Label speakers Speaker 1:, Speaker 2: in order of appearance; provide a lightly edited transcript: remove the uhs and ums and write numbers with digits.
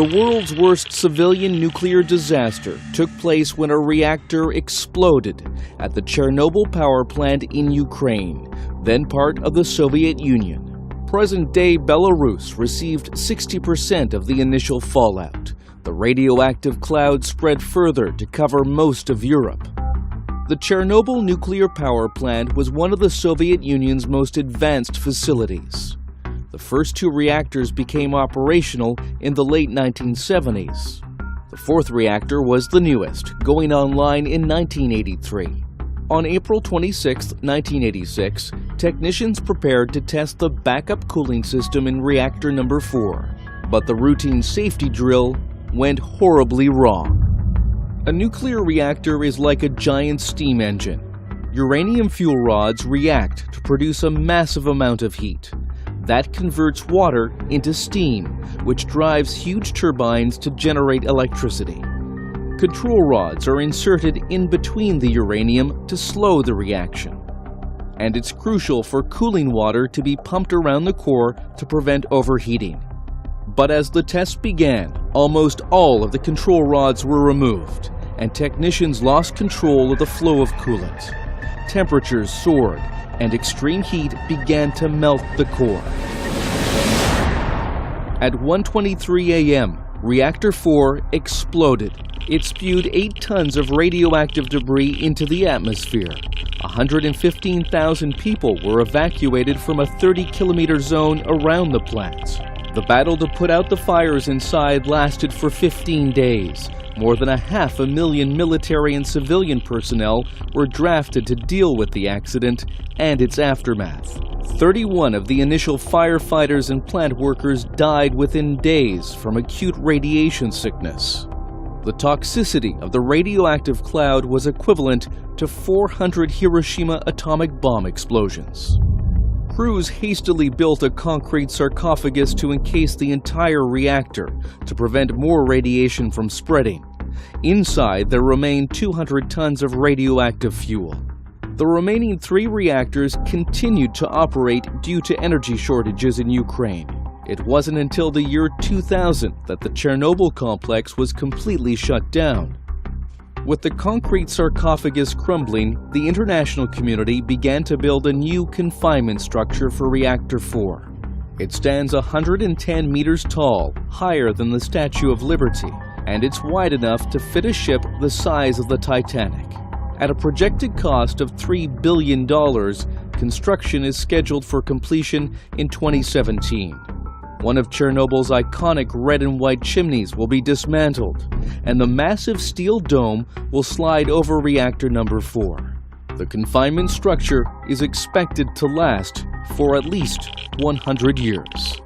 Speaker 1: The world's worst civilian nuclear disaster took place when a reactor exploded at the Chernobyl power plant in Ukraine, then part of the Soviet Union. Present-day Belarus received 60% of the initial fallout. The radioactive cloud spread further to cover most of Europe. The Chernobyl nuclear power plant was one of the Soviet Union's most advanced facilities. The first two reactors became operational in the late 1970s. The fourth reactor was the newest, going online in 1983. On April 26, 1986, technicians prepared to test the backup cooling system in reactor number 4. But the routine safety drill went horribly wrong. A nuclear reactor is like a giant steam engine. Uranium fuel rods react to produce a massive amount of heat. That converts water into steam, which drives huge turbines to generate electricity. Control rods are inserted in between the uranium to slow the reaction. And it's crucial for cooling water to be pumped around the core to prevent overheating. But as the tests began, almost all of the control rods were removed, and technicians lost control of the flow of coolant. Temperatures soared, and extreme heat began to melt the core. At 1:23 a.m., Reactor 4 exploded. It spewed 8 tons of radioactive debris into the atmosphere. 115,000 people were evacuated from a 30-kilometer zone around the plant. The battle to put out the fires inside lasted for 15 days. More than 500,000 military and civilian personnel were drafted to deal with the accident and its aftermath. 31 of the initial firefighters and plant workers died within days from acute radiation sickness. The toxicity of the radioactive cloud was equivalent to 400 Hiroshima atomic bomb explosions. Crews hastily built a concrete sarcophagus to encase the entire reactor to prevent more radiation from spreading. Inside, there remained 200 tons of radioactive fuel. The remaining 3 reactors continued to operate due to energy shortages in Ukraine. It wasn't until the year 2000 that the Chernobyl complex was completely shut down. With the concrete sarcophagus crumbling, the international community began to build a new confinement structure for Reactor 4. It stands 110 meters tall, higher than the Statue of Liberty, and it's wide enough to fit a ship the size of the Titanic. At a projected cost of $3 billion, construction is scheduled for completion in 2017. One of Chernobyl's iconic red and white chimneys will be dismantled, and the massive steel dome will slide over reactor number 4. The confinement structure is expected to last for at least 100 years.